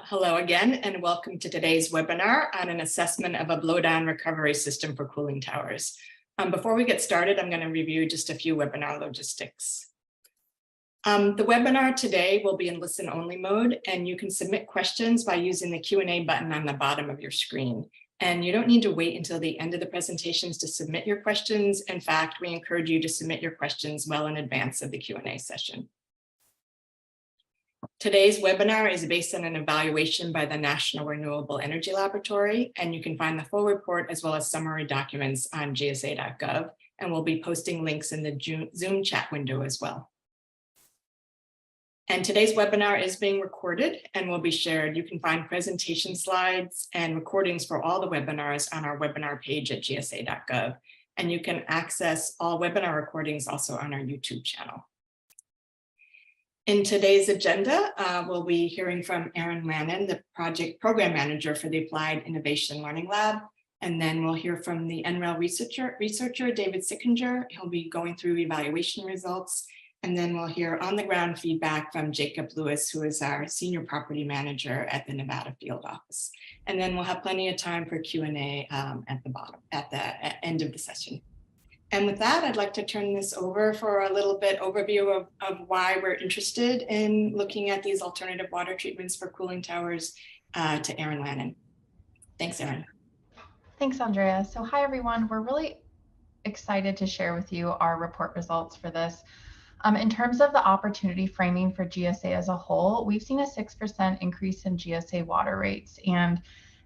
Hello again, and welcome to today's webinar on an assessment of a blowdown recovery system for cooling towers. Before we get started, I'm going to review just a few webinar logistics. The webinar today will be in listen-only mode, and you can submit questions by using the Q&A button on the bottom of your screen. And you don't need to wait until the end of the presentations to submit your questions. In fact, we encourage you to submit your questions well in advance of the Q&A session. Today's webinar is based on an evaluation by the National Renewable Energy Laboratory, and you can find the full report as well as summary documents on gsa.gov, and we'll be posting links in the Zoom chat window as well. And today's webinar is being recorded and will be shared. You can find presentation slides and recordings for all the webinars on our webinar page at gsa.gov, and you can access all webinar recordings also on our YouTube channel. In today's agenda, we'll be hearing from Aaron Lannon, the project program manager for the Applied Innovation Learning Lab. And then we'll hear from the NREL researcher, David Sickinger. He'll be going through evaluation results. And then we'll hear on the ground feedback from Jacob Lewis, who is our senior property manager at the Nevada field office. And then we'll have plenty of time for Q&A at the end of the session. And with that, I'd like to turn this over for a little bit overview of why we're interested in looking at these alternative water treatments for cooling towers to Aaron Lannon. Thanks, Aaron. Thanks, Andrea. So hi, everyone. We're really excited to share with you our report results for this. In terms of the opportunity framing for GSA as a whole, we've seen a 6% increase in GSA water rates. And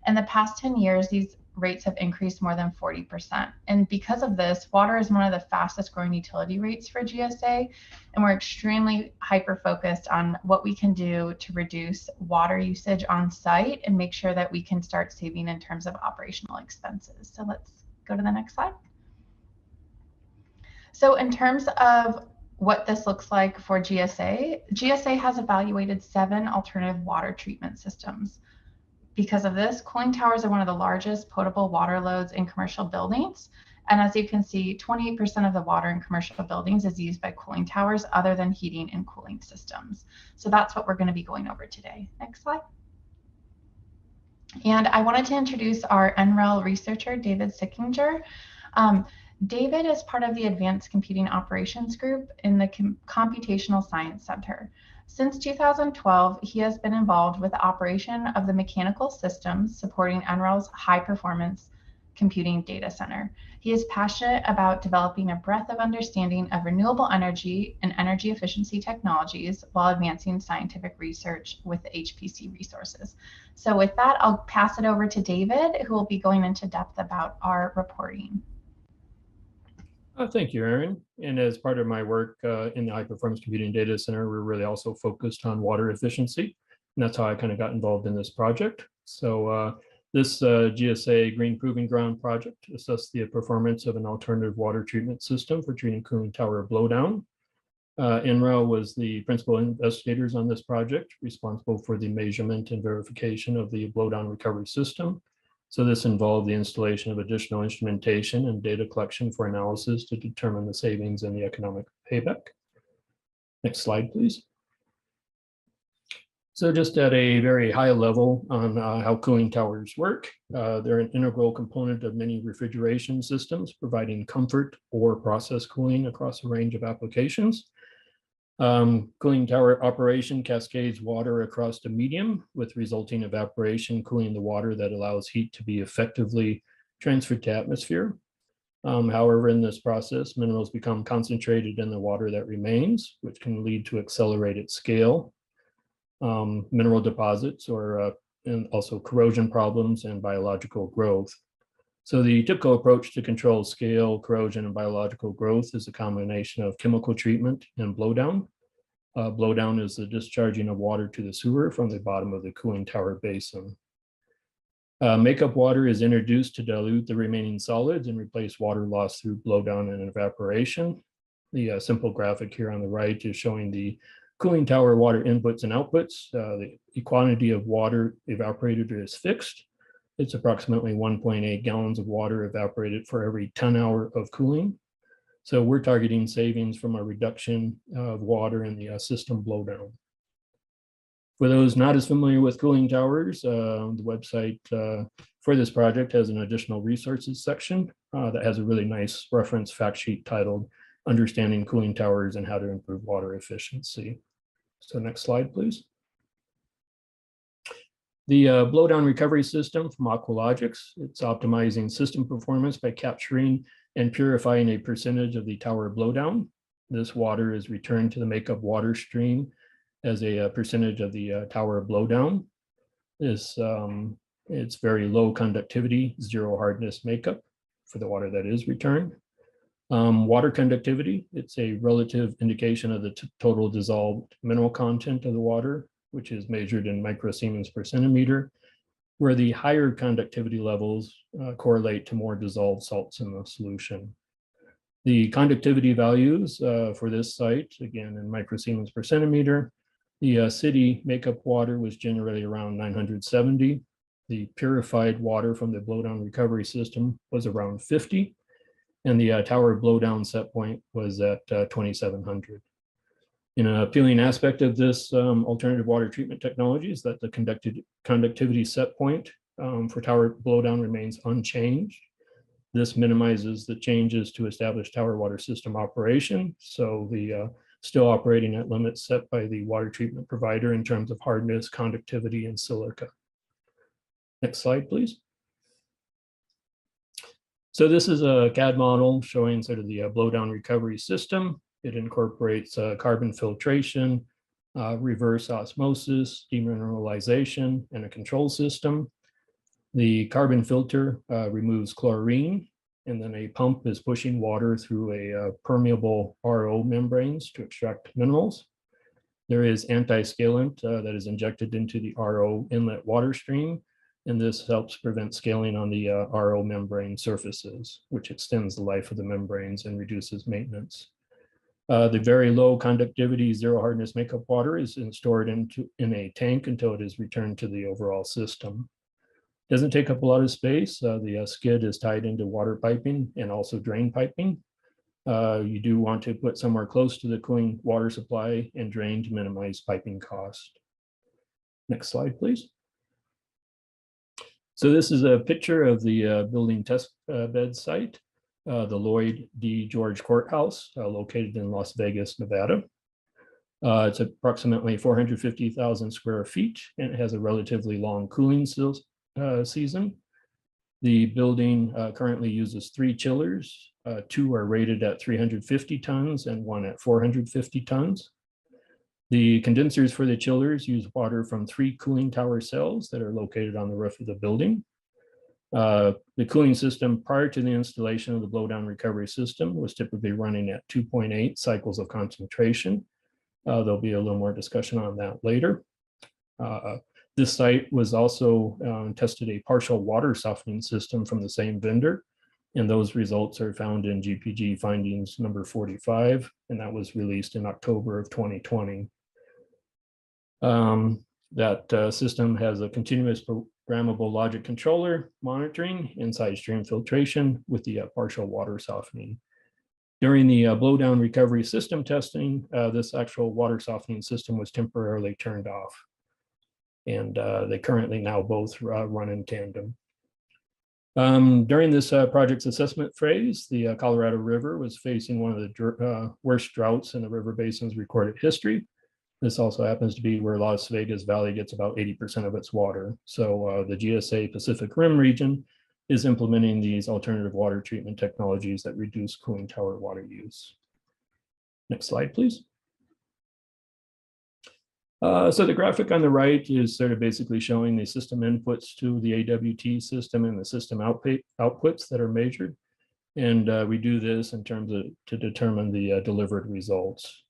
in the past 10 years, these rates have increased more than 40%. And because of this, water is one of the fastest growing utility rates for GSA. And we're extremely hyper-focused on what we can do to reduce water usage on site and make sure that we can start saving in terms of operational expenses. So let's go to the next slide. So in terms of what this looks like for GSA, GSA has evaluated 7 alternative water treatment systems. Because of this, cooling towers are one of the largest potable water loads in commercial buildings. And as you can see, 28% of the water in commercial buildings is used by cooling towers other than heating and cooling systems. So that's what we're going to be going over today. Next slide. And I wanted to introduce our NREL researcher, David Sickinger. David is part of the Advanced Computing Operations Group in the Computational Science Center. Since 2012, he has been involved with the operation of the mechanical systems supporting NREL's high-performance computing data center. He is passionate about developing a breadth of understanding of renewable energy and energy efficiency technologies while advancing scientific research with the HPC resources. So with that, I'll pass it over to David, who will be going into depth about our reporting. Thank you, Aaron. And as part of my work in the High Performance Computing Data Center, we're really also focused on water efficiency. And that's how I kind of got involved in this project. So this GSA Green Proving Ground project assessed the performance of an alternative water treatment system for treating cooling tower blowdown. NREL was the principal investigators on this project, responsible for the measurement and verification of the blowdown recovery system. So this involved the installation of additional instrumentation and data collection for analysis to determine the savings and the economic payback. Next slide, please. So just at a very high level on how cooling towers work, they're an integral component of many refrigeration systems, providing comfort or process cooling across a range of applications. Cooling tower operation cascades water across the medium with resulting evaporation cooling the water that allows heat to be effectively transferred to atmosphere. However, in this process, minerals become concentrated in the water that remains, which can lead to accelerated scale, mineral deposits, and also corrosion problems and biological growth. So the typical approach to control scale, corrosion, and biological growth is a combination of chemical treatment and blowdown. Blowdown is the discharging of water to the sewer from the bottom of the cooling tower basin. Makeup water is introduced to dilute the remaining solids and replace water lost through blowdown and evaporation. The simple graphic here on the right is showing the cooling tower water inputs and outputs. The quantity of water evaporated is fixed. It's approximately 1.8 gallons of water evaporated for every 10 hours of cooling. So we're targeting savings from a reduction of water in the system blowdown. For those not as familiar with cooling towers, the website for this project has an additional resources section that has a really nice reference fact sheet titled Understanding Cooling Towers and How to Improve Water Efficiency. So next slide, please. The blowdown recovery system from Aqualogics, it's optimizing system performance by capturing and purifying a percentage of the tower blowdown. This water is returned to the makeup water stream as a percentage of the tower blowdown. It's very low conductivity, zero hardness makeup for the water that is returned. Water conductivity, it's a relative indication of the total dissolved mineral content of the water, which is measured in microsiemens per centimeter, where the higher conductivity levels correlate to more dissolved salts in the solution. The conductivity values for this site, again in microsiemens per centimeter, the city makeup water was generally around 970. The purified water from the blowdown recovery system was around 50. And the tower blowdown set point was at 2700. An appealing aspect of this alternative water treatment technology is that the conductivity set point for tower blowdown remains unchanged. This minimizes the changes to establish tower water system operation. So the still operating at limits set by the water treatment provider in terms of hardness, conductivity, and silica. Next slide, please. So this is a CAD model showing sort of the blowdown recovery system. It incorporates carbon filtration, reverse osmosis, demineralization, and a control system. The carbon filter removes chlorine, and then a pump is pushing water through a permeable RO membranes to extract minerals. There is anti-scalant that is injected into the RO inlet water stream, and this helps prevent scaling on the RO membrane surfaces, which extends the life of the membranes and reduces maintenance. The very low conductivity, zero hardness makeup water is stored in a tank until it is returned to the overall system. Doesn't take up a lot of space. The skid is tied into water piping and also drain piping. You do want to put somewhere close to the cooling water supply and drain to minimize piping cost. Next slide, please. So this is a picture of the building test bed site, the Lloyd D. George Courthouse, located in Las Vegas, Nevada. It's approximately 450,000 square feet, and it has a relatively long cooling season. The building currently uses 3 chillers. 2 are rated at 350 tons and 1 at 450 tons. The condensers for the chillers use water from 3 cooling tower cells that are located on the roof of the building. The cooling system prior to the installation of the blowdown recovery system was typically running at 2.8 cycles of concentration. There'll be a little more discussion on that later. This site was also tested a partial water softening system from the same vendor, and those results are found in GPG findings number 45, and that was released in October of 2020. That system has a continuous programmable logic controller monitoring inside stream filtration with the partial water softening. During the blowdown recovery system testing, this actual water softening system was temporarily turned off. And they currently now both run in tandem. During this project's assessment phase, the Colorado River was facing one of the worst droughts in the river basin's recorded history. This also happens to be where Las Vegas Valley gets about 80% of its water. So the GSA Pacific Rim region is implementing these alternative water treatment technologies that reduce cooling tower water use. Next slide, please. So the graphic on the right is sort of basically showing the system inputs to the AWT system and the system outputs that are measured. And we do this in terms of to determine the delivered results.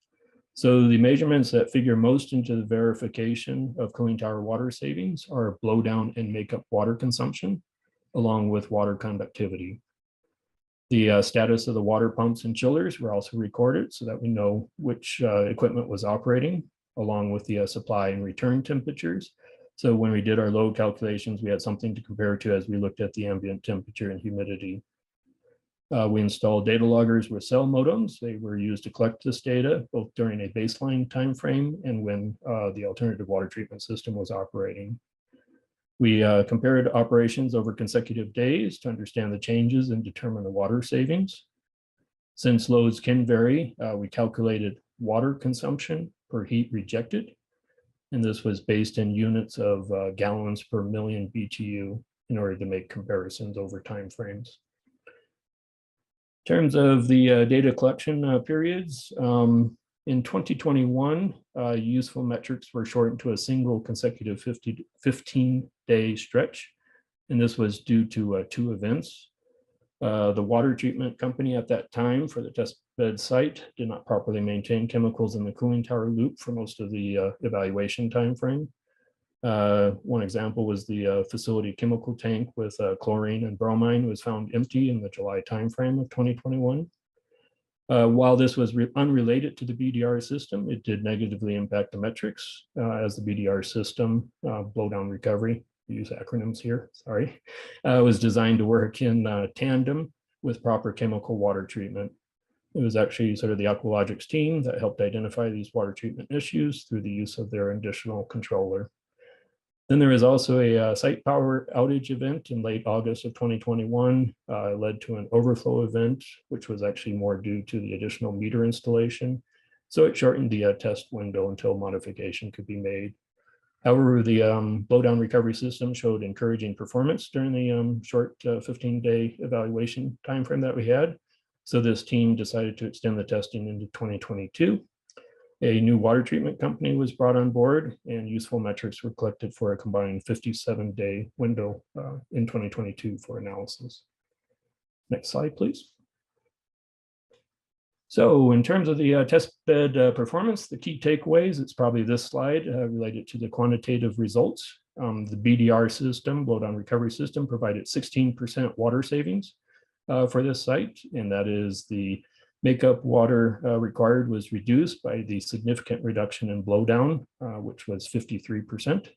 So the measurements that figure most into the verification of cooling tower water savings are blowdown and makeup water consumption, along with water conductivity. The status of the water pumps and chillers were also recorded so that we know which equipment was operating, along with the supply and return temperatures. So when we did our load calculations, we had something to compare to as we looked at the ambient temperature and humidity. We installed data loggers with cell modems. They were used to collect this data both during a baseline time frame and when the alternative water treatment system was operating. We compared operations over consecutive days to understand the changes and determine the water savings. Since loads can vary, we calculated water consumption per heat rejected, and this was based in units of gallons per million BTU in order to make comparisons over time frames. In terms of the data collection periods, in 2021, useful metrics were shortened to a single consecutive 15-day stretch, and this was due to 2 events. The water treatment company at that time for the test bed site did not properly maintain chemicals in the cooling tower loop for most of the evaluation timeframe. One example was the facility chemical tank with chlorine and bromine was found empty in the July timeframe of 2021. While this was unrelated to the BDR system, it did negatively impact the metrics as the BDR system, blowdown recovery, we use acronyms here, sorry, was designed to work in tandem with proper chemical water treatment. It was actually sort of the Aqualogics team that helped identify these water treatment issues through the use of their additional controller. Then there was also a site power outage event in late August of 2021, led to an overflow event, which was actually more due to the additional meter installation. So it shortened the test window until modification could be made. However, the blowdown recovery system showed encouraging performance during the short 15-day evaluation timeframe that we had. So this team decided to extend the testing into 2022. A new water treatment company was brought on board, and useful metrics were collected for a combined 57-day window in 2022 for analysis. Next slide, please. So in terms of the test bed performance, the key takeaways, it's probably this slide related to the quantitative results. The BDR system, blowdown recovery system, provided 16% water savings for this site, and that is the makeup water required was reduced by the significant reduction in blowdown, which was 53%.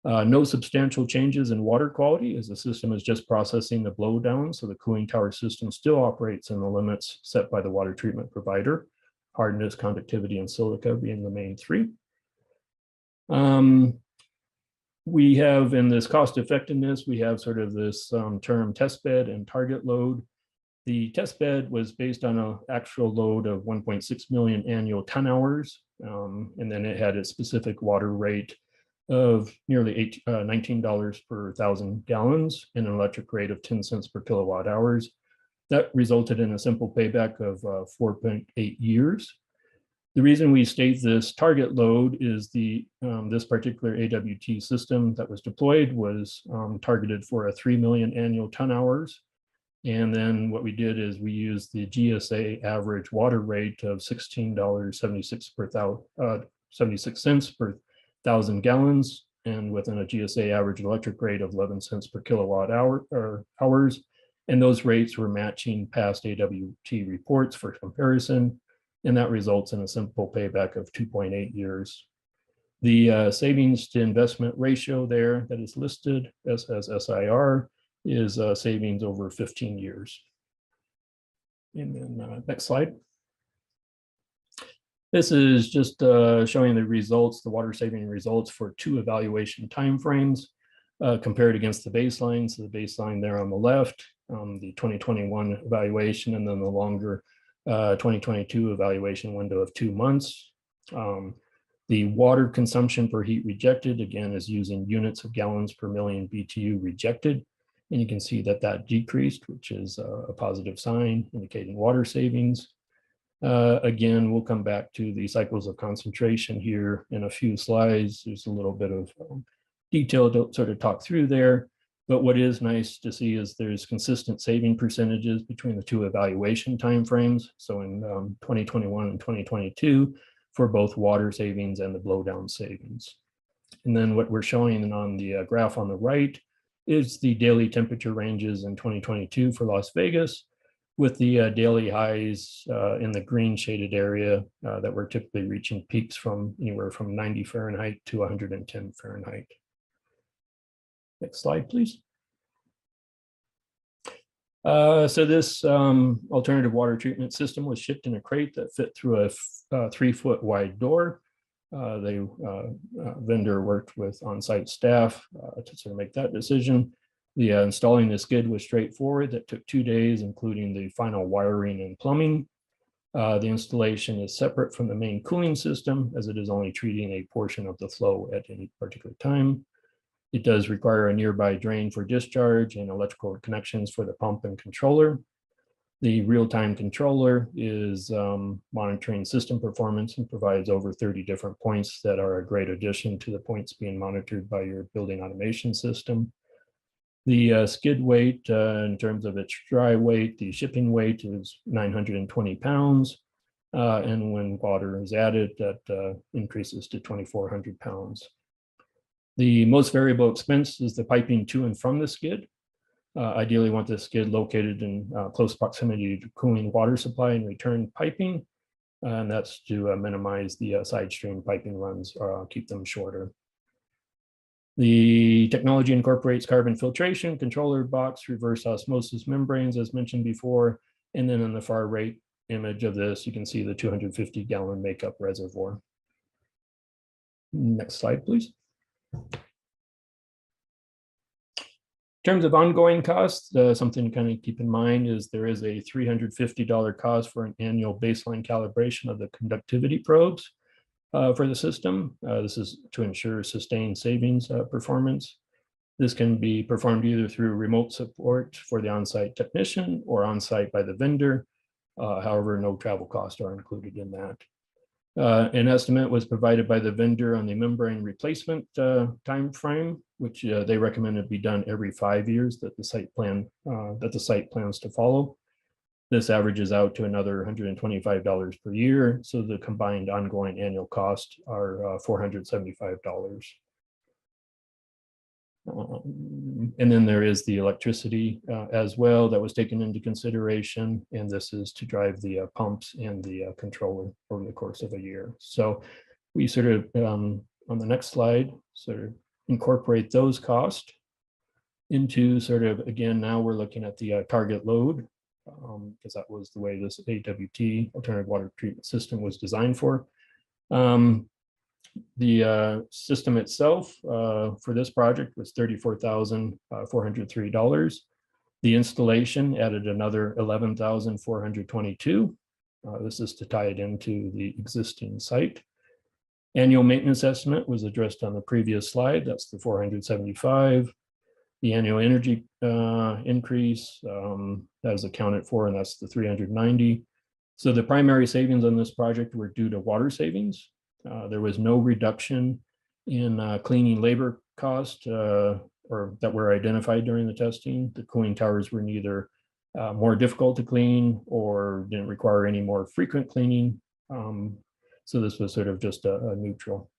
No substantial changes in water quality as the system is just processing the blowdown, so the cooling tower system still operates in the limits set by the water treatment provider, hardness, conductivity, and silica being the main 3. We have in this cost effectiveness, we have sort of this term test bed and target load. The test bed was based on an actual load of 1.6 million annual ton hours, and then it had a specific water rate of nearly $19 per 1,000 gallons and an electric rate of 10 cents per kilowatt hours. That resulted in a simple payback of 4.8 years. The reason we state this target load is this particular AWT system that was deployed was targeted for a 3 million annual ton hours. And then what we did is we used the GSA average water rate of $16.76 per 76 cents per 1,000 gallons, and within a GSA average electric rate of 11 cents per kilowatt hour or hours. And those rates were matching past AWT reports for comparison. And that results in a simple payback of 2.8 years. The savings to investment ratio there that is listed as SIR is savings over 15 years. And then next slide. This is just showing the results, the water saving results for 2 evaluation timeframes compared against the baseline. So the baseline there on the left, the 2021 evaluation, and then the longer 2022 evaluation window of 2 months. The water consumption per heat rejected, again, is using units of gallons per million BTU rejected. And you can see that that decreased, which is a positive sign indicating water savings. Again, we'll come back to the cycles of concentration here in a few slides. There's a little bit of detail to sort of talk through there. But what is nice to see is there's consistent saving percentages between the 2 evaluation timeframes. So in 2021 and 2022 for both water savings and the blowdown savings. And then what we're showing on the graph on the right is the daily temperature ranges in 2022 for Las Vegas, with the daily highs in the green shaded area that were typically reaching peaks from anywhere from 90 Fahrenheit to 110 Fahrenheit. Next slide, please. So this alternative water treatment system was shipped in a crate that fit through a 3-foot wide door. The vendor worked with on-site staff to sort of make that decision. The installing the skid was straightforward. That took 2 days, including the final wiring and plumbing. The installation is separate from the main cooling system, as it is only treating a portion of the flow at any particular time. It does require a nearby drain for discharge and electrical connections for the pump and controller. The real-time controller is monitoring system performance and provides over 30 different points that are a great addition to the points being monitored by your building automation system. The skid weight, in terms of its dry weight, the shipping weight is 920 pounds. And when water is added, that increases to 2,400 pounds. The most variable expense is the piping to and from the skid. Ideally want the skid located in close proximity to cooling water supply and return piping. And that's to minimize the side stream piping runs, keep them shorter. The technology incorporates carbon filtration, controller box, reverse osmosis membranes, as mentioned before. And then in the far right image of this, you can see the 250-gallon makeup reservoir. Next slide, please. In terms of ongoing costs, something to kind of keep in mind is there is a $350 cost for an annual baseline calibration of the conductivity probes for the system. This is to ensure sustained savings performance. This can be performed either through remote support for the on-site technician or on-site by the vendor. However, no travel costs are included in that. An estimate was provided by the vendor on the membrane replacement time frame, which they recommended be done every 5 years that the site plans to follow. This averages out to another $125 per year, so the combined ongoing annual cost are $475. And then there is the electricity as well that was taken into consideration, and this is to drive the pumps and the controller over the course of a year. So we sort of, on the next slide, sort of incorporate those costs into sort of, again, now we're looking at the target load, because that was the way this AWT, alternative water treatment system, was designed for. The system itself for this project was $34,403. The installation added another $11,422. This is to tie it into the existing site. Annual maintenance estimate was addressed on the previous slide. That's the $475. The annual energy increase that is accounted for, and that's the $390. So the primary savings on this project were due to water savings. There was no reduction in cleaning labor cost or that were identified during the testing. The cooling towers were neither more difficult to clean or didn't require any more frequent cleaning. So this was sort of just a neutral.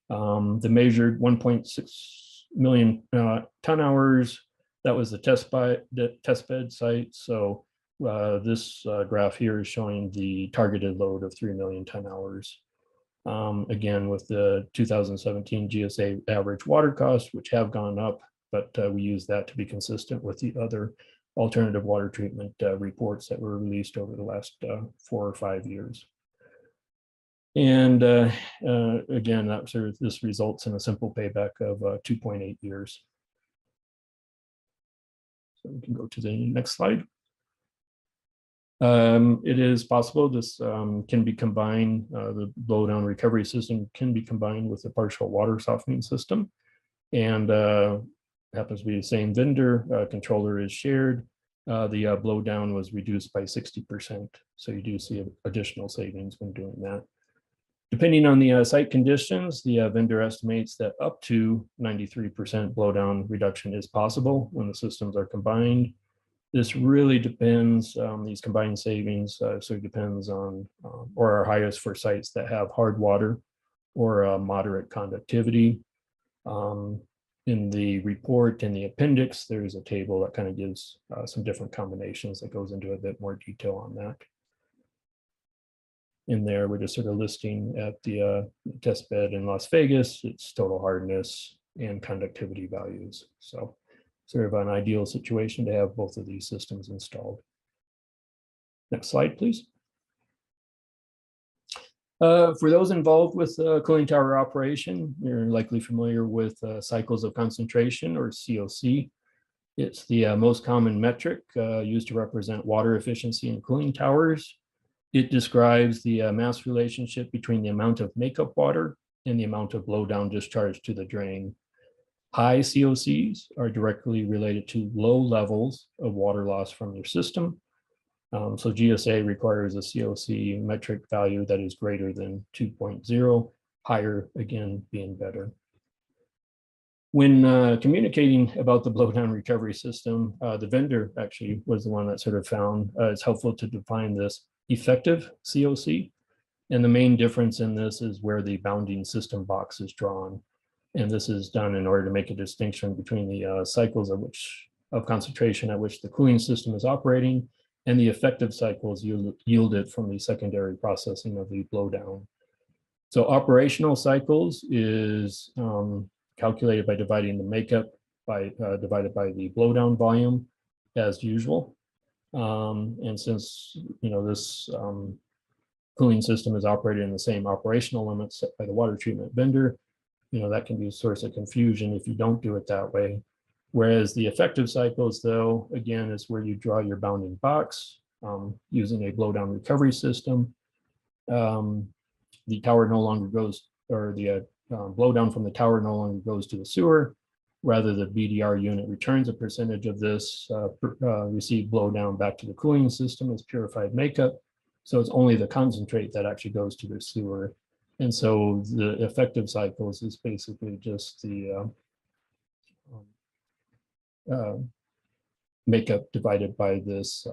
The measured 1.6 million ton hours, that was the test bed site. So this graph here is showing the targeted load of 3 million ton hours. Again, with the 2017 GSA average water costs, which have gone up, but we use that to be consistent with the other alternative water treatment reports that were released over the last 4 or 5 years. And again, that sort of, this results in a simple payback of 2.8 years. So we can go to the next slide. It is possible this can be combined, the blowdown recovery system can be combined with a partial water softening system, and happens to be the same vendor. Controller is shared. The blowdown was reduced by 60%, so you do see additional savings when doing that. Depending on the site conditions, the vendor estimates that up to 93% blowdown reduction is possible when the systems are combined. This really depends on these combined savings, so it depends on, or are highest for sites that have hard water or moderate conductivity. In the report, in the appendix, there's a table that kind of gives some different combinations that goes into a bit more detail on that. In there, we're just sort of listing at the test bed in Las Vegas, its total hardness and conductivity values. So sort of an ideal situation to have both of these systems installed. Next slide, please. For those involved with cooling tower operation, you're likely familiar with cycles of concentration, or COC. It's the most common metric used to represent water efficiency in cooling towers. It describes the mass relationship between the amount of makeup water and the amount of blowdown discharge to the drain. High COCs are directly related to low levels of water loss from your system. So GSA requires a COC metric value that is greater than 2.0, higher again being better. When communicating about the blowdown recovery system, the vendor actually was the one that sort of found it's helpful to define this effective COC. And the main difference in this is where the bounding system box is drawn. And this is done in order to make a distinction between the cycles of concentration at which the cooling system is operating and the effective cycles yielded from the secondary processing of the blowdown. So operational cycles is calculated by dividing the makeup divided by the blowdown volume as usual. And since this cooling system is operated in the same operational limits set by the water treatment vendor, that can be a source of confusion if you don't do it that way. Whereas the effective cycles, though, again, is where you draw your bounding box using a blowdown recovery system. The tower no longer goes, or the blowdown from the tower no longer goes to the sewer. Rather, the BDR unit returns a percentage of this received blowdown back to the cooling system as purified makeup. So it's only the concentrate that actually goes to the sewer. And so the effective cycles is basically just the makeup divided by this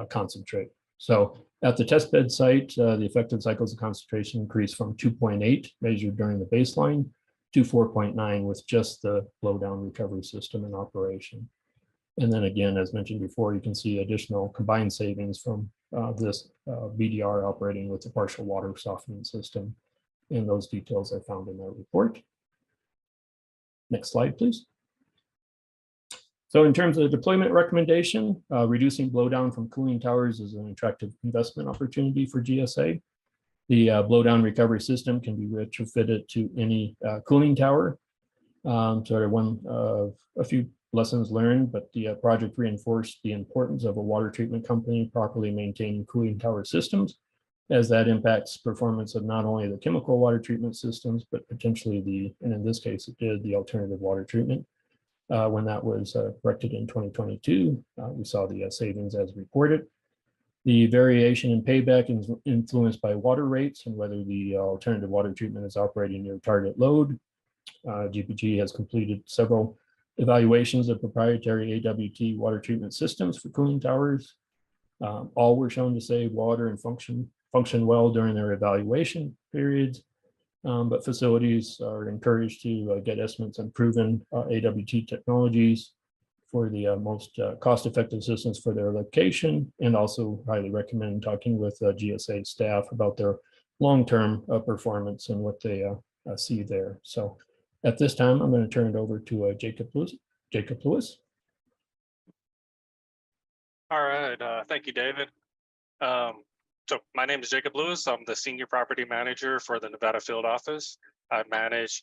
concentrate. So at the testbed site, the effective cycles of concentration increased from 2.8 measured during the baseline to 4.9 with just the blowdown recovery system in operation. And then again, as mentioned before, you can see additional combined savings from this BDR operating with the partial water softening system. And those details are found in that report. Next slide, please. So in terms of the deployment recommendation, reducing blowdown from cooling towers is an attractive investment opportunity for GSA. The blowdown recovery system can be retrofitted to any cooling tower. So a few lessons learned, but the project reinforced the importance of a water treatment company properly maintaining cooling tower systems, as that impacts performance of not only the chemical water treatment systems, but potentially and in this case, it did the alternative water treatment. When that was corrected in 2022, we saw the savings as reported. The variation in payback is influenced by water rates and whether the alternative water treatment is operating near target load. GPG has completed several evaluations of proprietary AWT water treatment systems for cooling towers. All were shown to save water and function well during their evaluation periods. But facilities are encouraged to get estimates on proven AWT technologies for the most cost-effective systems for their location, and also highly recommend talking with GSA staff about their long-term performance and what they see there. So at this time, I'm going to turn it over to Jacob Lewis. All right, thank you, David. So my name is Jacob Lewis. I'm the Senior Property Manager for the Nevada Field Office. I manage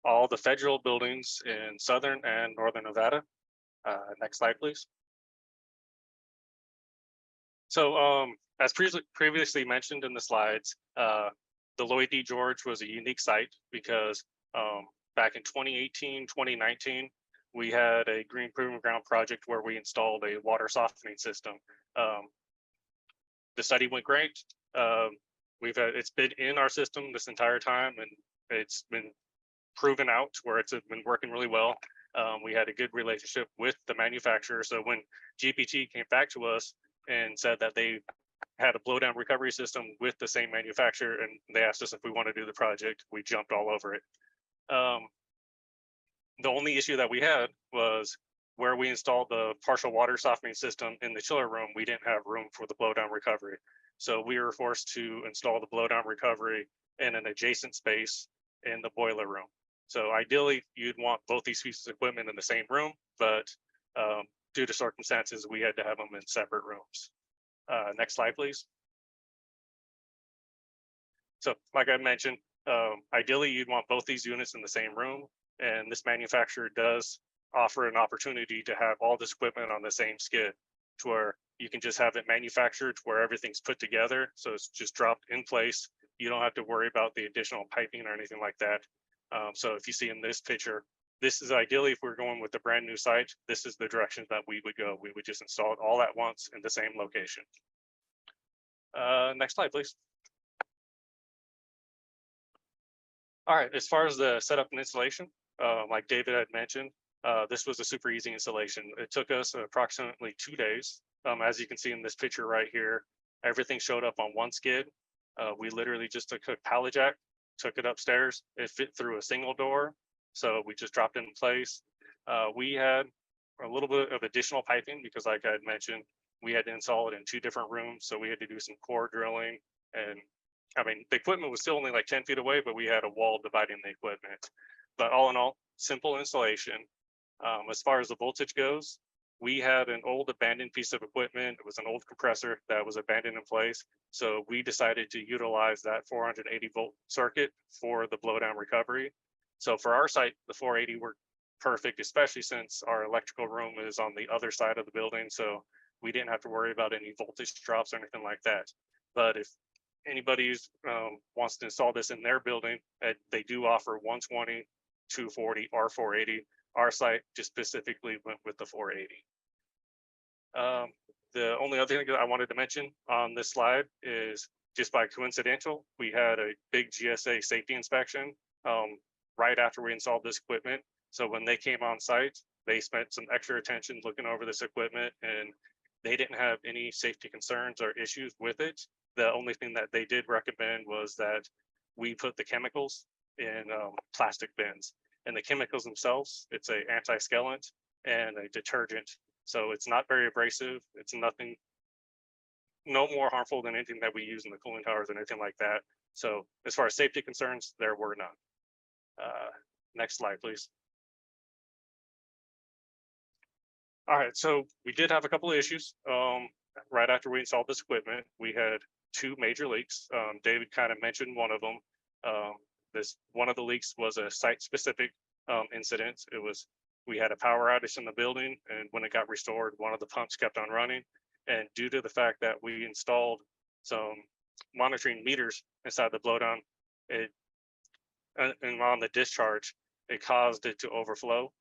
all the federal buildings in Southern and Northern Nevada. Next slide, please. So as previously mentioned in the slides, the Lloyd D. George was a unique site because back in 2018, 2019, we had a Green Proving Ground project where we installed a water softening system. The study went great. It's been in our system this entire time, and it's been proven out where it's been working really well. We had a good relationship with the manufacturer. So when GPG came back to us and said that they had a blowdown recovery system with the same manufacturer, and they asked us if we want to do the project, we jumped all over it. The only issue that we had was where we installed the partial water softening system in the chiller room, we didn't have room for the blowdown recovery. So we were forced to install the blowdown recovery in an adjacent space in the boiler room. So ideally, you'd want both these pieces of equipment in the same room, but due to circumstances, we had to have them in separate rooms. Next slide, please. So like I mentioned, ideally, you'd want both these units in the same room, and this manufacturer does offer an opportunity to have all this equipment on the same skid, to where you can just have it manufactured where everything's put together. So it's just dropped in place. You don't have to worry about the additional piping or anything like that. So if you see in this picture, this is ideally, if we're going with a brand new site, this is the direction that we would go. We would just install it all at once in the same location. Next slide, please. All right, as far as the setup and installation, like David had mentioned, this was a super easy installation. It took us approximately 2 days. As you can see in this picture right here, everything showed up on one skid. We literally just took a pallet jack, took it upstairs. It fit through a single door, so we just dropped it in place. We had a little bit of additional piping because, like I had mentioned, we had to install it in 2 different rooms, so we had to do some core drilling. And I mean, the equipment was still only like 10 feet away, but we had a wall dividing the equipment. But all in all, simple installation. As far as the voltage goes, we had an old abandoned piece of equipment. It was an old compressor that was abandoned in place. So we decided to utilize that 480 volt circuit for the blowdown recovery. So for our site, the 480 worked perfect, especially since our electrical room is on the other side of the building. So we didn't have to worry about any voltage drops or anything like that. But if anybody wants to install this in their building, they do offer 120, 240, or 480. Our site just specifically went with the 480. The only other thing that I wanted to mention on this slide is, just by coincidental, we had a big GSA safety inspection right after we installed this equipment. So when they came on site, they spent some extra attention looking over this equipment, and they didn't have any safety concerns or issues with it. The only thing that they did recommend was that we put the chemicals in plastic bins. And the chemicals themselves, it's an anti-scalant and a detergent. So it's not very abrasive. It's nothing, no more harmful than anything that we use in the cooling towers and anything like that. So as far as safety concerns, there were none. Next slide, please. All right, so we did have a couple of issues. Right after we installed this equipment, we had 2 major leaks. David kind of mentioned one of them. One of the leaks was a site-specific incident. We had a power outage in the building, and when it got restored, one of the pumps kept on running. And due to the fact that we installed some monitoring meters inside the blowdown, and on the discharge, it caused it to overflow.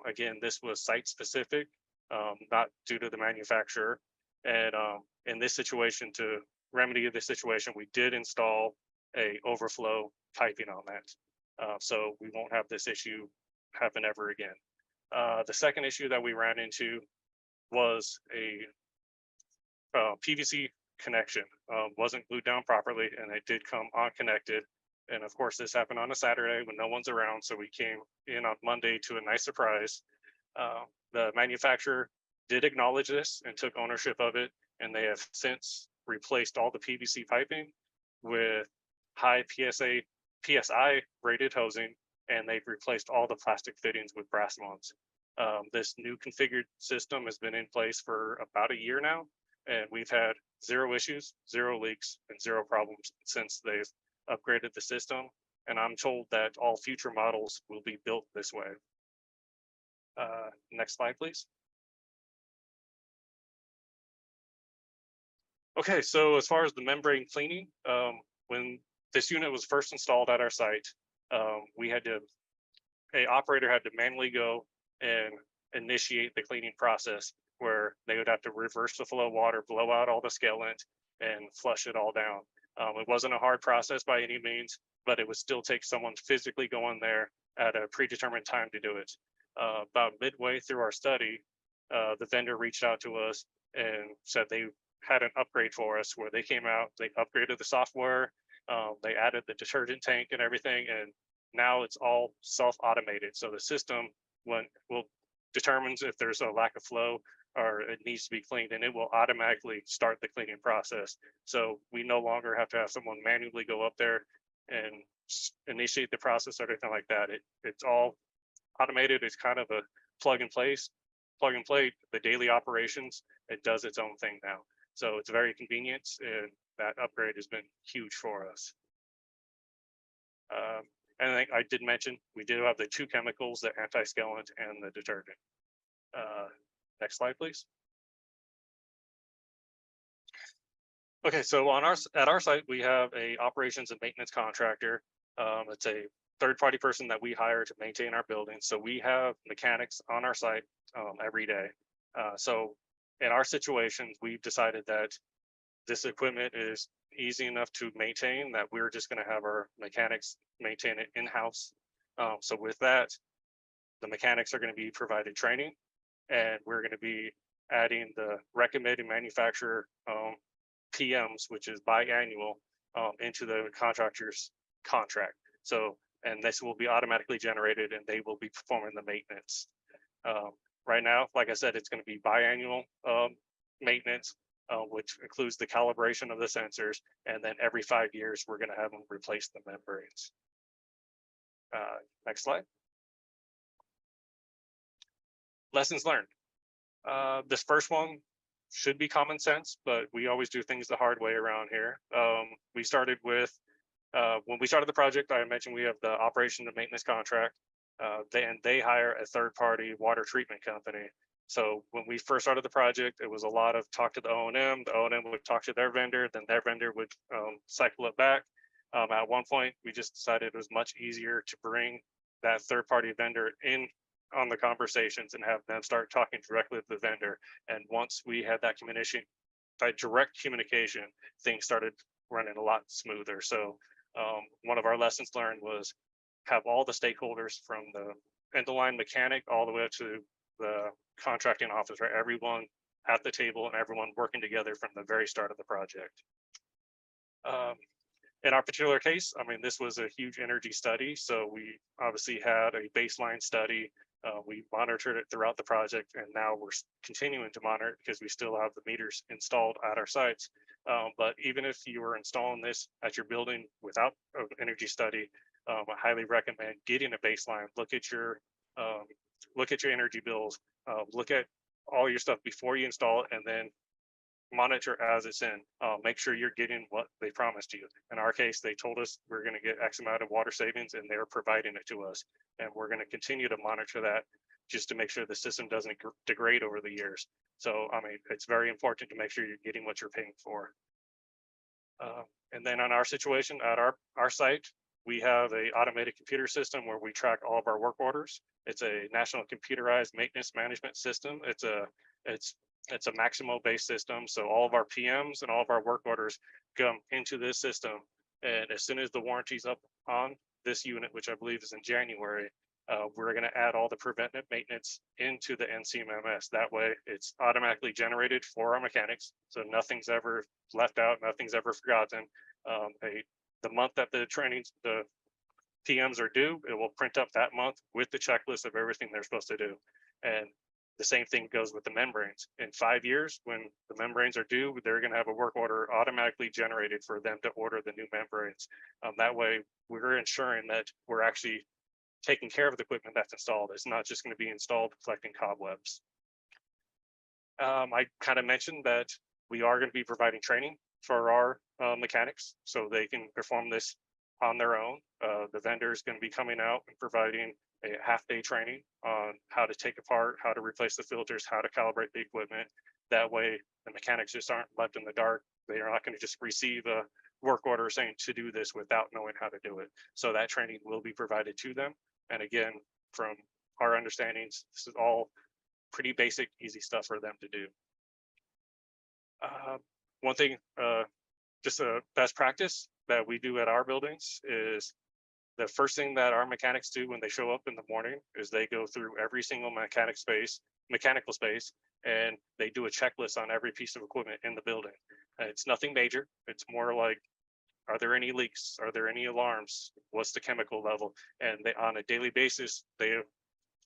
Again, this was site-specific, not due to the manufacturer. And in this situation, to remedy the situation, we did install a overflow piping on that. So we won't have this issue happen ever again. The second issue that we ran into was a PVC connection wasn't glued down properly, and it did come unconnected. And of course, this happened on a Saturday when no one's around. So we came in on Monday to a nice surprise. The manufacturer did acknowledge this and took ownership of it, and they have since replaced all the PVC piping with high PSI rated hosing, and they've replaced all the plastic fittings with brass ones. This new configured system has been in place for about a year now, and we've had 0 issues, 0 leaks, and 0 problems since they've upgraded the system. And I'm told that all future models will be built this way. Next slide, please. Okay, so as far as the membrane cleaning, when this unit was first installed at our site, an operator had to manually go and initiate the cleaning process, where they would have to reverse the flow of water, blow out all the scalant, and flush it all down. It wasn't a hard process by any means, but it would still take someone physically going there at a predetermined time to do it. About midway through our study, the vendor reached out to us and said they had an upgrade for us, where they came out, they upgraded the software, they added the detergent tank and everything, and now it's all self-automated. So the system determines if there's a lack of flow or it needs to be cleaned, and it will automatically start the cleaning process. So we no longer have to have someone manually go up there and initiate the process or anything like that. It's all automated. It's kind of a plug and play. The daily operations, it does its own thing now. So it's very convenient, and that upgrade has been huge for us. And I think I did mention, we do have the two chemicals, the anti-scalant and the detergent. Next slide, please. Okay, so at our site, we have a operations and maintenance contractor. It's a third-party person that we hire to maintain our building. So we have mechanics on our site every day. So in our situation, we've decided that this equipment is easy enough to maintain that we're just going to have our mechanics maintain it in-house. So with that, the mechanics are going to be provided training, and we're going to be adding the recommended manufacturer PMs, which is biannual, into the contractor's contract. So, and this will be automatically generated, and they will be performing the maintenance. Right now, like I said, it's going to be biannual maintenance, which includes the calibration of the sensors, and then every 5 years, we're going to have them replace the membranes. Next slide. Lessons learned. This first one should be common sense, but we always do things the hard way around here. We started with, when we started the project, I mentioned we have the operation and maintenance contract. They hire a third-party water treatment company. So when we first started the project, it was a lot of talk to the O&M. The O&M would talk to their vendor, then their vendor would cycle it back. At one point, we just decided it was much easier to bring that third-party vendor in on the conversations and have them start talking directly with the vendor. And once we had that communication, that direct communication, things started running a lot smoother. So one of our lessons learned was have all the stakeholders from the end-of-line mechanic all the way up to the contracting officer, everyone at the table and everyone working together from the very start of the project. In our particular case, I mean, this was a huge energy study. So we obviously had a baseline study. We monitored it throughout the project, and now we're continuing to monitor it because we still have the meters installed at our sites. But even if you were installing this at your building without an energy study, I highly recommend getting a baseline. Look at your energy bills. Look at all your stuff before you install it, and then monitor as it's in. Make sure you're getting what they promised you. In our case, they told us we're going to get X amount of water savings, and they're providing it to us. And we're going to continue to monitor that just to make sure the system doesn't degrade over the years. So, I mean, it's very important to make sure you're getting what you're paying for. And then on our situation at our site, we have a automated computer system where we track all of our work orders. It's a national computerized maintenance management system. It's a Maximo-based system. So all of our PMs and all of our work orders come into this system. And as soon as the warranty's up on this unit, which I believe is in January, we're going to add all the preventive maintenance into the NCMMS. That way it's automatically generated for our mechanics. So nothing's ever left out, nothing's ever forgotten. The month that the PMs are due, it will print up that month with the checklist of everything they're supposed to do. And the same thing goes with the membranes. In 5 years, when the membranes are due, they're going to have a work order automatically generated for them to order the new membranes. That way, we're ensuring that we're actually taking care of the equipment that's installed. It's not just going to be installed collecting cobwebs. I kind of mentioned that we are going to be providing training for our mechanics so they can perform this on their own. The vendor is going to be coming out and providing a half-day training on how to take apart, how to replace the filters, how to calibrate the equipment. That way, the mechanics just aren't left in the dark. They are not going to just receive a work order saying to do this without knowing how to do it. So that training will be provided to them. And again, from our understandings, this is all pretty basic, easy stuff for them to do. One thing, just a best practice that we do at our buildings is the first thing that our mechanics do when they show up in the morning is they go through every single mechanical space, and they do a checklist on every piece of equipment in the building. It's nothing major. It's more like, are there any leaks? Are there any alarms? What's the chemical level? And they, on a daily basis, they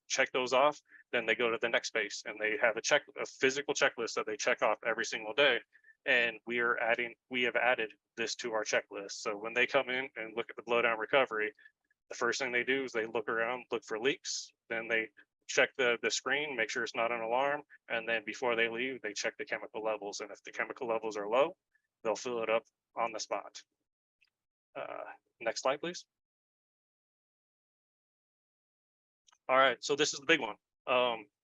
check those off. Then they go to the next space and they have a physical checklist that they check off every single day. And we have added this to our checklist. So when they come in and look at the blowdown recovery, the first thing they do is they look around, look for leaks, then they check the screen, make sure it's not an alarm, and then before they leave, they check the chemical levels. And if the chemical levels are low, they'll fill it up on the spot. Next slide, please. All right, so this is the big one.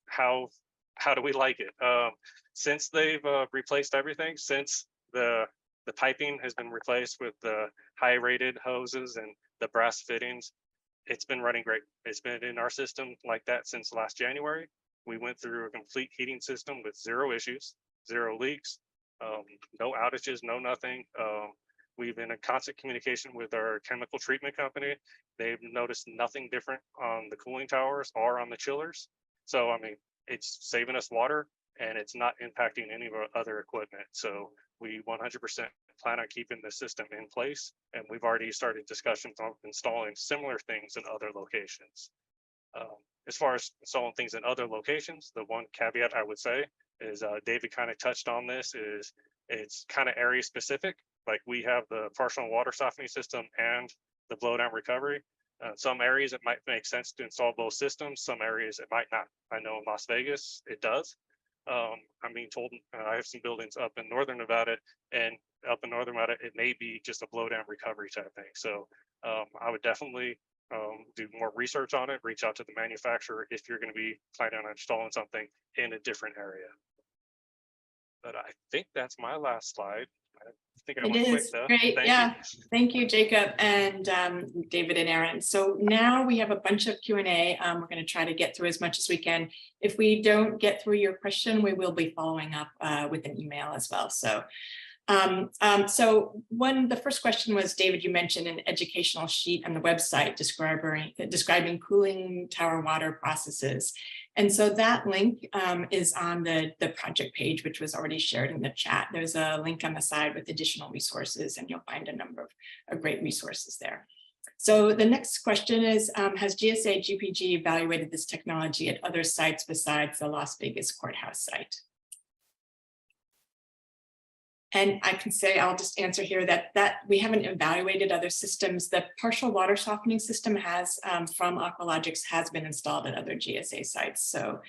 How do we like it? Since they've replaced everything, since the piping has been replaced with the high rated hoses and the brass fittings, it's been running great. It's been in our system like that since last January. We went through a complete heating system with 0 issues, 0 leaks, no outages, no nothing. We've been in constant communication with our chemical treatment company. They've noticed nothing different on the cooling towers or on the chillers. So, I mean, it's saving us water and it's not impacting any of our other equipment. So we 100% plan on keeping the system in place. And we've already started discussions on installing similar things in other locations. As far as installing things in other locations, the one caveat I would say is David kind of touched on this, is it's kind of area specific. Like we have the partial water softening system and the blowdown recovery. Some areas it might make sense to install both systems. Some areas it might not. I know in Las Vegas it does. I'm being told I have some buildings up in northern Nevada, and up in northern Nevada it may be just a blowdown recovery type thing. So I would definitely do more research on it. Reach out to the manufacturer if you're going to be planning on installing something in a different area. But I think that's my last slide. I think I went quick though. Great. Thank Yeah. you. Thank you, Jacob and David and Aaron. So now we have a bunch of Q&A. We're going to try to get through as much as we can. If we don't get through your question, we will be following up with an email as well. So the first question was, David, you mentioned an educational sheet on the website describing cooling tower water processes. And so that link is on the project page, which was already shared in the chat. There's a link on the side with additional resources, and you'll find a number of great resources there. So the next question is, has GSA GPG evaluated this technology at other sites besides the Las Vegas courthouse site? And I can say, I'll just answer here that we haven't evaluated other systems. The partial water softening system has from Aqualogics has been installed at other GSA sites. So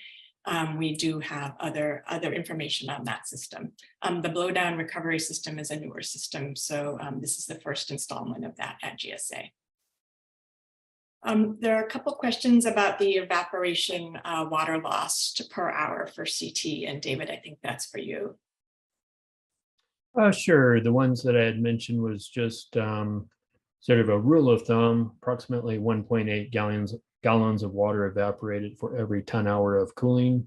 we do have other information on that system. The blowdown recovery system is a newer system. So this is the first installment of that at GSA. There are a couple questions about the evaporation water loss per hour for CT. And David, I think that's for you. Sure. The ones that I had mentioned was just sort of a rule of thumb, approximately 1.8 gallons of water evaporated for every 10-hour of cooling.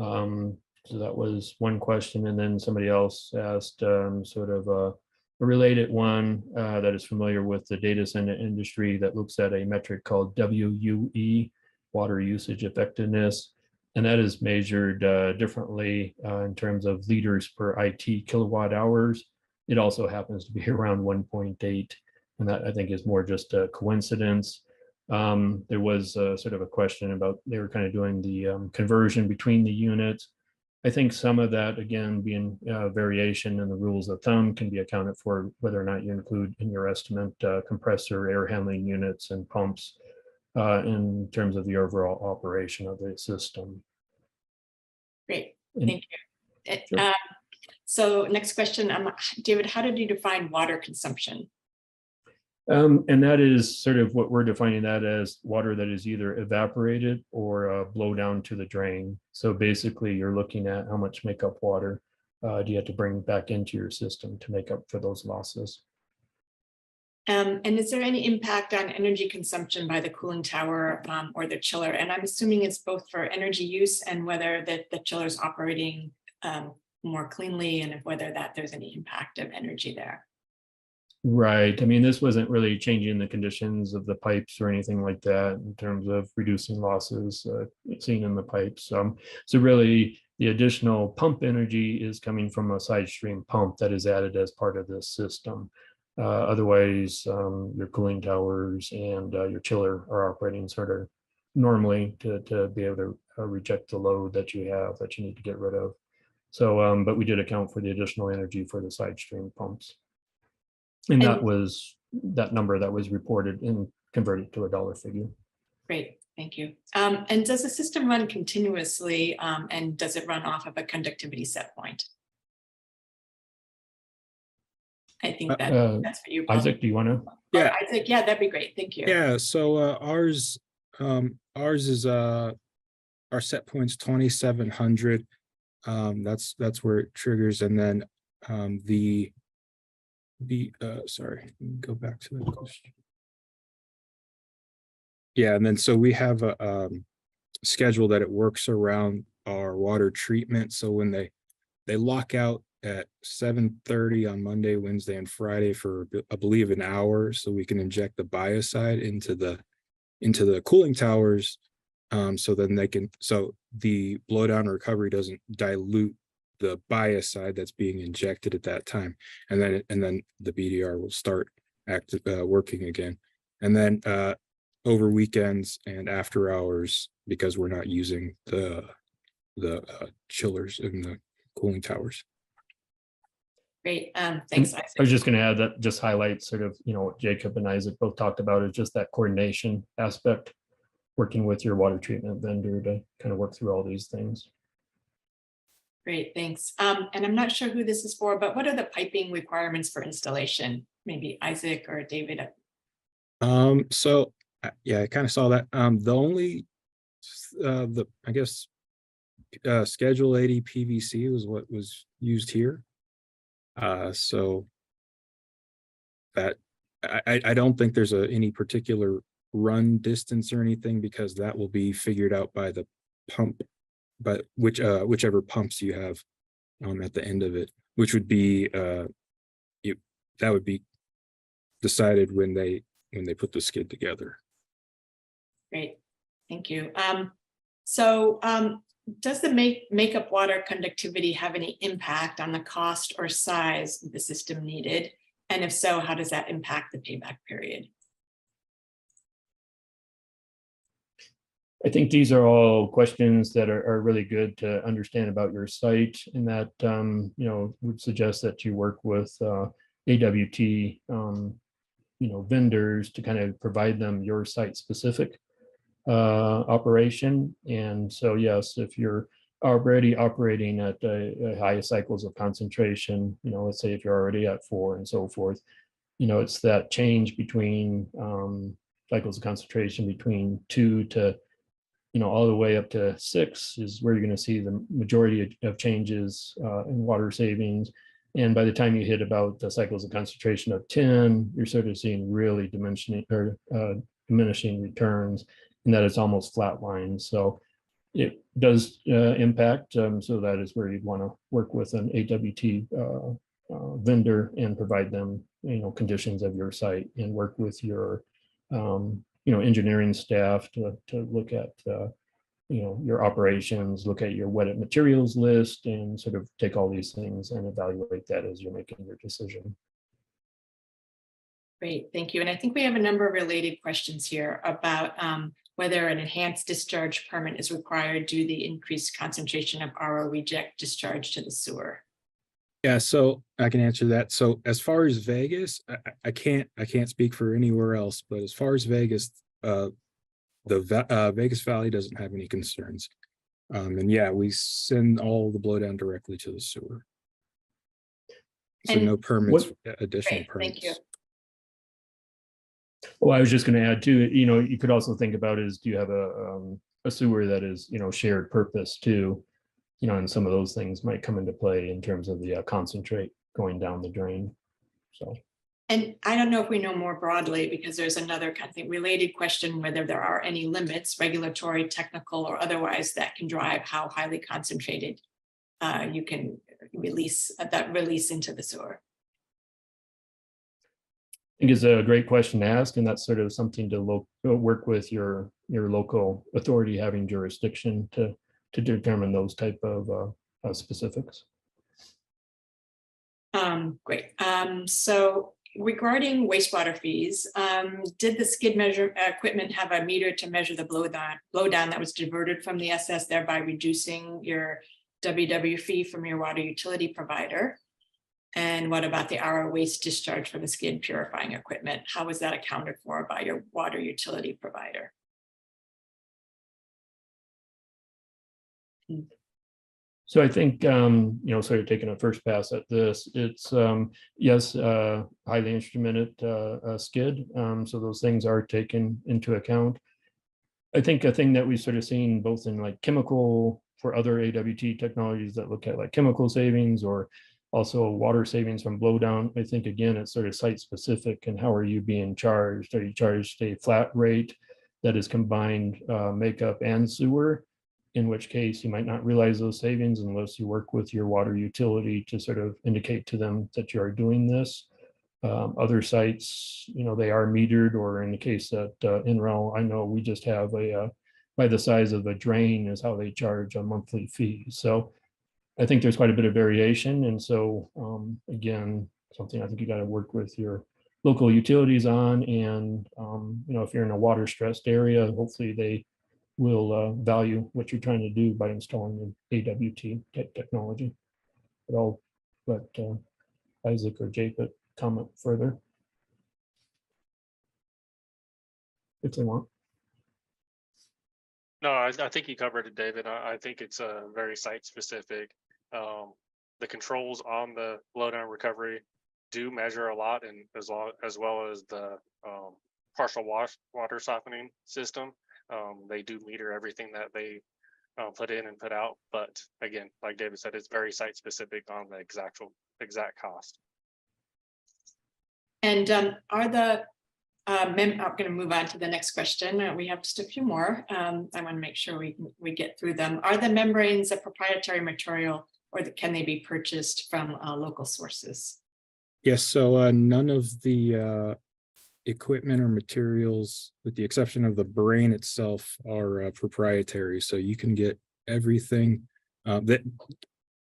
So that was one question. And then somebody else asked sort of a related one that is familiar with the data center industry that looks at a metric called WUE, water usage effectiveness. And that is measured differently in terms of liters per IT kilowatt hours. It also happens to be around 1.8, and that I think is more just a coincidence. There was sort of a question about, they were kind of doing the conversion between the units. I think some of that, again, being variation in the rules of thumb, can be accounted for whether or not you include in your estimate compressor, air handling units, and pumps in terms of the overall operation of the system. Great, thank you. Sure. So next question, David, how did you define water consumption? And that is sort of what we're defining that as water that is either evaporated or blow down to the drain. So basically you're looking at how much makeup water do you have to bring back into your system to make up for those losses. And is there any impact on energy consumption by the cooling tower or the chiller? And I'm assuming it's both for energy use and whether the chiller is operating more cleanly, and whether there's any impact of energy there. Right. I mean, this wasn't really changing the conditions of the pipes or anything like that in terms of reducing losses seen in the pipes. So really the additional pump energy is coming from a side stream pump that is added as part of this system. Otherwise, your cooling towers and your chiller are operating sort of normally to be able to reject the load that you have that you need to get rid of. So, but we did account for the additional energy for the side stream pumps. And that was that number that was reported and converted to a dollar figure. Great, thank you. And does the system run continuously and does it run off of a conductivity set point? I think that's for you, Paul. Isaac, do you want to? Yeah, Isaac, yeah, that'd be great. Thank you. yeah. So ours is our set point's 2700. That's where it triggers, and then sorry, go back to that question. Yeah, and then so we have a schedule that it works around our water treatment. So when they lock out at 7:30 on Monday, Wednesday, and Friday for, I believe, an hour, so we can inject the biocide into the cooling towers. So then so the blowdown recovery doesn't dilute the biocide that's being injected at that time, and then the BDR will start working again. And then over weekends and after hours, because we're not using the chillers in the cooling towers. Great, thanks, Isaac. I was just going to add that just highlights sort of, what Jacob and Isaac both talked about, is just that coordination aspect, working with your water treatment vendor to kind of work through all these things. Great, thanks. And I'm not sure who this is for, but what are the piping requirements for installation? Maybe Isaac or David? So yeah, I kind of saw that. The only I guess Schedule 80 PVC was what was used here. So that I don't think there's any particular run distance or anything, because that will be figured out by the pump, but whichever pumps you have at the end of it, which would be that would be decided when they put the skid together. Great, thank you. Does the makeup water conductivity have any impact on the cost or size of the system needed? And if so, how does that impact the payback period? I think these are all questions that are really good to understand about your site, and that would suggest that you work with AWT vendors to kind of provide them your site specific operation. And so yes, if you're already operating at high cycles of concentration, let's say if you're already at 4 and so forth, it's that change between cycles of concentration between 2 to all the way up to 6 is where you're going to see the majority of changes in water savings. And by the time you hit about the cycles of concentration of 10, you're sort of seeing really diminishing returns, and that it's almost flatline. So it does impact. So that is where you'd want to work with an AWT vendor and provide them, conditions of your site, and work with your, engineering staff to look at, your operations, look at your wetted materials list, and sort of take all these things and evaluate that as you're making your decision. Great, thank you. And I think we have a number of related questions here about whether an enhanced discharge permit is required due to the increased concentration of RO reject discharge to the sewer. Yeah, so I can answer that. So as far as Vegas, I can't speak for anywhere else, but as far as Vegas, the Vegas Valley doesn't have any concerns. And yeah, we send all the blowdown directly to the sewer. So no permits, additional permits. Thank you. Well, I was just going to add too, you could also think about is, do you have a sewer that is, shared purpose too? And some of those things might come into play in terms of the concentrate going down the drain. So. And I don't know if we know more broadly, because there's another kind of related question, whether there are any limits, regulatory, technical, or otherwise, that can drive how highly concentrated you can release into the sewer. I think it's a great question to ask, and that's sort of something to work with your local authority having jurisdiction to determine those type of specifics. Great. So regarding wastewater fees, did the skid measure equipment have a meter to measure the blowdown that was diverted from the SS, thereby reducing your WW fee from your water utility provider? And what about the RO waste discharge from the skid purifying equipment? How was that accounted for by your water utility provider? So I think, sort of taking a first pass at this, it's, yes, highly instrumented skid. So those things are taken into account. I think a thing that we've sort of seen both in like chemical for other AWT technologies that look at like chemical savings or also water savings from blowdown. I think, again, it's sort of site specific and how are you being charged? Are you charged a flat rate that is combined makeup and sewer? In which case you might not realize those savings unless you work with your water utility to sort of indicate to them that you are doing this. Other sites, they are metered, or in the case that NREL, I know we just have by the size of a drain is how they charge a monthly fee. So I think there's quite a bit of variation. And so again, something I think you got to work with your local utilities on. And if you're in a water stressed area, hopefully they will value what you're trying to do by installing an AWT type technology. But I'll let Isaac or Japet comment further if they want. No, I think you covered it, David. I think it's very site specific. The controls on the blowdown recovery do measure a lot, and as well as the partial water softening system. They do meter everything that they put in and put out. But again, like David said, it's very site specific on the exact cost. And are the I'm going to move on to the next question. We have just a few more. I want to make sure we get through them. Are the membranes a proprietary material, or can they be purchased from local sources? Yes, so none of the equipment or materials, with the exception of the brain itself, are proprietary. So you can get everything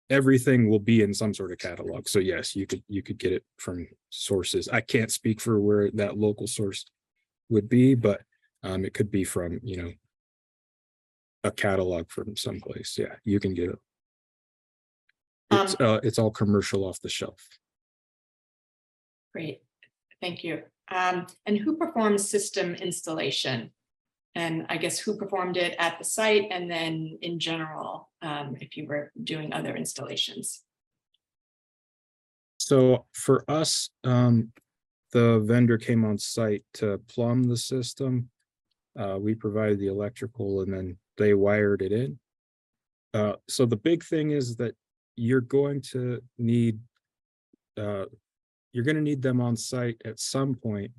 everything will be in some sort of catalog. So yes, you could get it from sources. I can't speak for where that local source would be, but it could be from, a catalog from someplace. Yeah, you can get it. It's all commercial off the shelf. Great, thank you. And who performs system installation? And I guess who performed it at the site, and then in general, if you were doing other installations? So for us, the vendor came on site to plumb the system. We provided the electrical, and then they wired it in. So the big thing is that you're going to need them on site at some point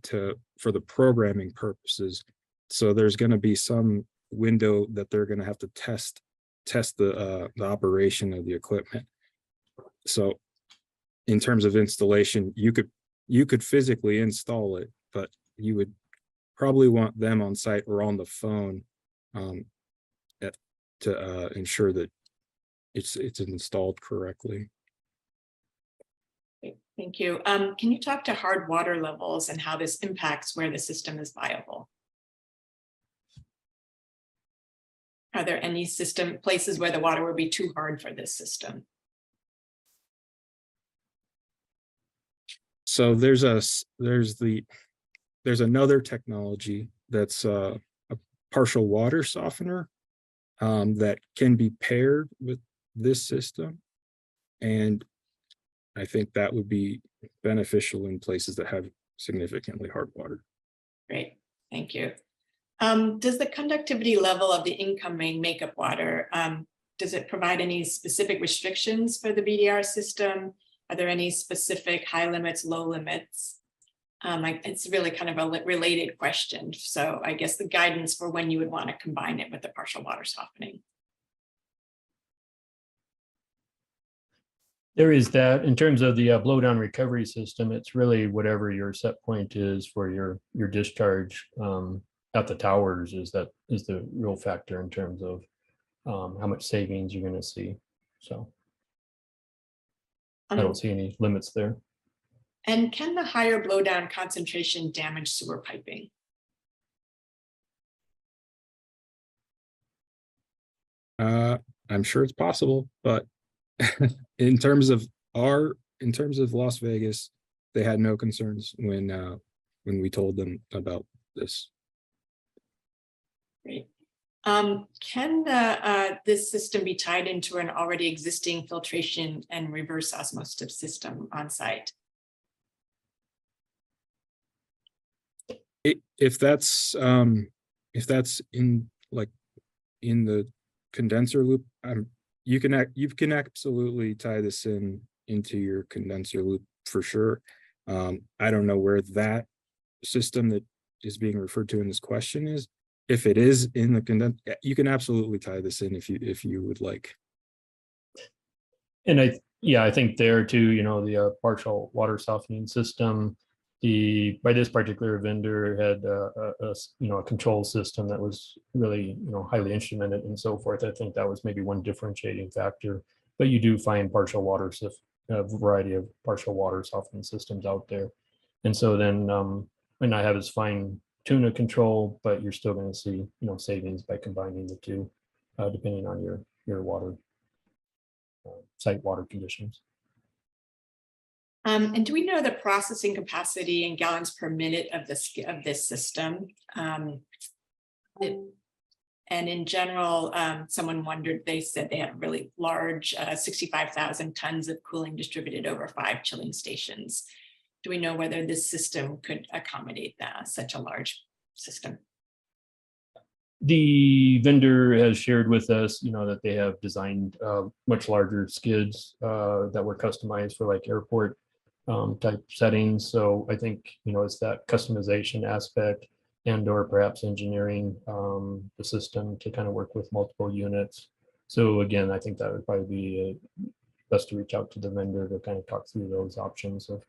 for the programming purposes. So there's going to be some window that they're going to have to test the operation of the equipment. So in terms of installation, you could physically install it, but you would probably want them on site or on the phone to ensure that it's installed correctly. Thank you. Can you talk to hard water levels and how this impacts where the system is viable? Are there any places where the water would be too hard for this system? So there's another technology that's a partial water softener that can be paired with this system, and I think that would be beneficial in places that have significantly hard water. Great, thank you. Does the conductivity level of the incoming makeup water, does it provide any specific restrictions for the BDR system? Are there any specific high limits, low limits? It's really kind of a related question. So I guess the guidance for when you would want to combine it with the partial water softening. There is that. In terms of the blowdown recovery system, it's really whatever your set point is for your discharge at the towers is the real factor in terms of how much savings you're going to see. So I don't see any limits there. And can the higher blowdown concentration damage sewer piping? I'm sure it's possible, but in terms of Las Vegas, they had no concerns when we told them about this. Great. Can this system be tied into an already existing filtration and reverse osmosis system on site? If that's in the condenser loop, you can absolutely tie this into your condenser loop for sure. I don't know where that system that is being referred to in this question is. If it is in the condenser, you can absolutely tie this in if you would like. And I think there too, the partial water softening system, by this particular vendor had a control system that was really highly instrumented and so forth. I think that was maybe one differentiating factor. But you do find a variety of partial water softening systems out there, and so then might not have as fine tune a control, but you're still going to see savings by combining the two, depending on your water site water conditions. And do we know the processing capacity in gallons per minute of this system? And in general, someone wondered, they said they had really large 65,000 tons of cooling distributed over 5 chilling stations. Do we know whether this system could accommodate such a large system? The vendor has shared with us, that they have designed much larger skids that were customized for like airport type settings. So I think, it's that customization aspect and or perhaps engineering the system to kind of work with multiple units. So again, I think that would probably be best to reach out to the vendor to kind of talk through those options of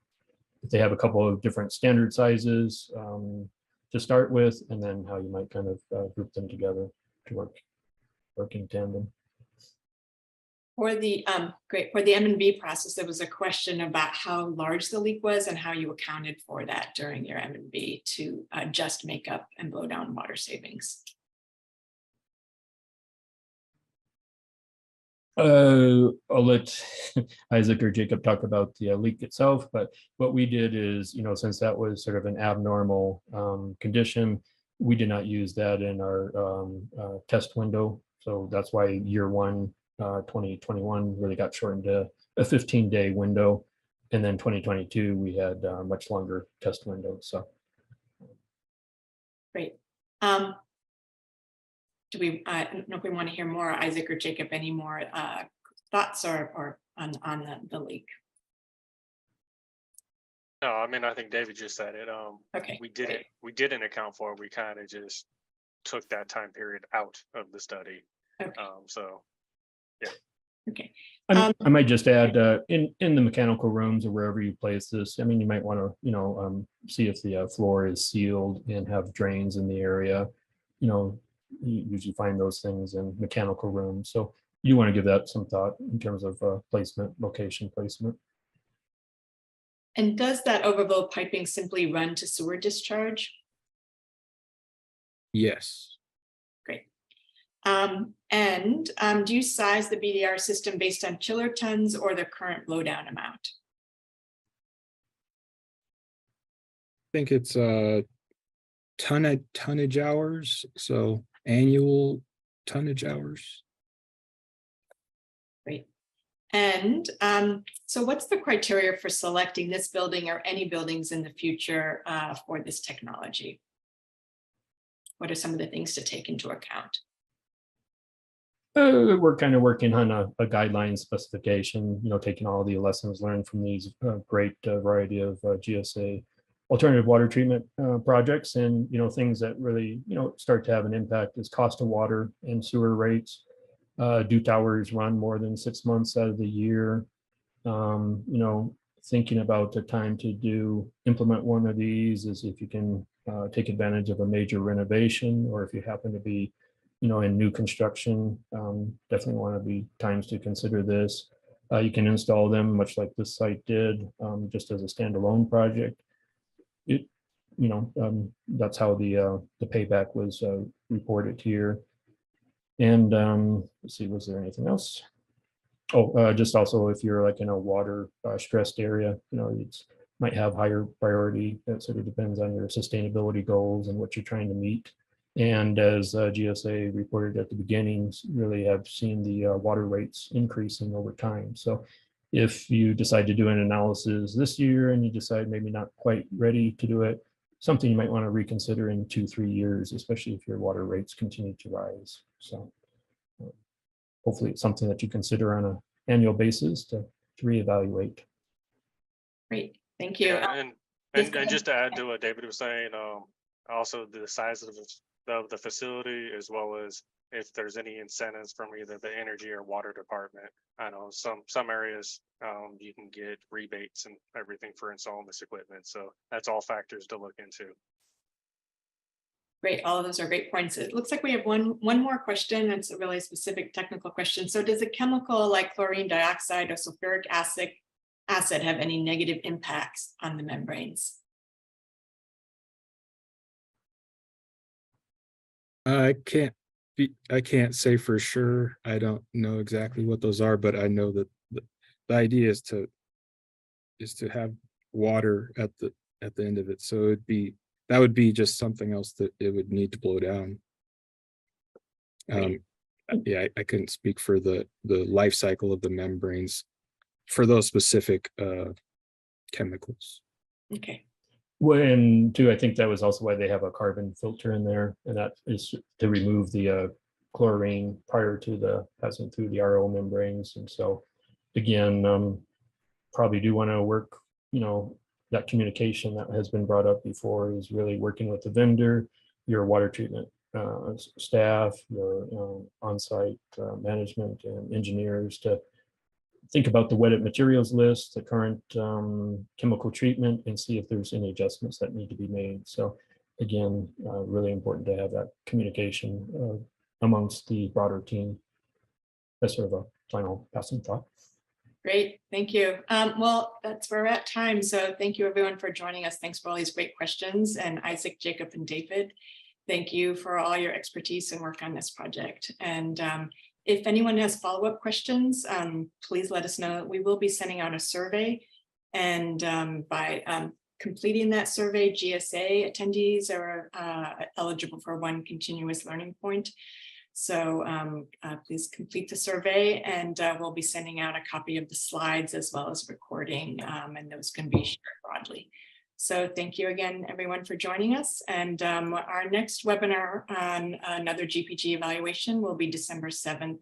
if they have a couple of different standard sizes to start with, and then how you might kind of group them together to work in tandem. For the M&B process, there was a question about how large the leak was and how you accounted for that during your M&B to just make up and blow down water savings. I'll let Isaac or Jacob talk about the leak itself, but what we did is, since that was sort of an abnormal condition, we did not use that in our test window. So that's why year one, 2021 really got shortened to a 15-day window. And then 2022, we had a much longer test window. So. Great. Do we, I don't know if we want to hear more, Isaac or Jacob, any more thoughts or on the leak? No, I mean, I think David just said it. Okay. We didn't account for it. We kind of just took that time period out of the study. Okay. So, yeah. Okay. I might just add in the mechanical rooms or wherever you place this, I mean, you might want to, see if the floor is sealed and have drains in the area. You usually find those things in mechanical rooms. So you want to give that some thought in terms of location placement. And does that overflow piping simply run to sewer discharge? Yes. Great. And do you size the BDR system based on chiller tons or the current blowdown amount? I think it's tonnage hours, so annual tonnage hours. Great. And so what's the criteria for selecting this building or any buildings in the future for this technology? What are some of the things to take into account? We're kind of working on a guideline specification, taking all the lessons learned from these great variety of GSA alternative water treatment projects, and things that really start to have an impact is cost of water and sewer rates. Do towers run more than 6 months out of the year? Thinking about the time to implement one of these is if you can take advantage of a major renovation, or if you happen to be in new construction, definitely want to be times to consider this. You can install them much like this site did, just as a standalone project. That's how the payback was reported here. And let's see, was there anything else? Oh, just also if you're like in a water stressed area, it's might have higher priority. That sort of depends on your sustainability goals and what you're trying to meet. And as GSA reported at the beginning, really have seen the water rates increasing over time. So if you decide to do an analysis this year and you decide maybe not quite ready to do it, something you might want to reconsider in 2-3 years, especially if your water rates continue to rise. So hopefully it's something that you consider on an annual basis to reevaluate. Great, thank you. Yeah, and just to add to what David was saying, also the size of the facility, as well as if there's any incentives from either the energy or water department. I know some areas you can get rebates and everything for installing this equipment. So that's all factors to look into. Great, all of those are great points. It looks like we have one more question. That's a really specific technical question. So does a chemical like chlorine dioxide or sulfuric acid have any negative impacts on the membranes? I can't say for sure. I don't know exactly what those are, but I know that the idea is to have water at the end of it. So that would be just something else that it would need to blow down. Yeah, I couldn't speak for the life cycle of the membranes for those specific chemicals. Okay. When too, I think that was also why they have a carbon filter in there, and that is to remove the chlorine prior to passing through the RO membranes. And so again, probably do want to work, that communication that has been brought up before is really working with the vendor, your water treatment staff, your on-site management and engineers to think about the wetted materials list, the current chemical treatment, and see if there's any adjustments that need to be made. So again, really important to have that communication amongst the broader team. That's sort of a final passing thought. Great, thank you. Well, we're at time. So thank you everyone for joining us. Thanks for all these great questions. And Isaac, Jacob, and David, thank you for all your expertise and work on this project. And if anyone has follow-up questions, please let us know. We will be sending out a survey, and by completing that survey, GSA attendees are eligible for 1 continuous learning point. So please complete the survey, and we'll be sending out a copy of the slides as well as recording, and those can be shared broadly. So thank you again, everyone, for joining us. And our next webinar on another GPG evaluation will be December 7th,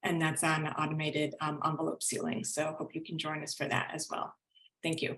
and that's on automated envelope sealing. So hope you can join us for that as well. Thank you.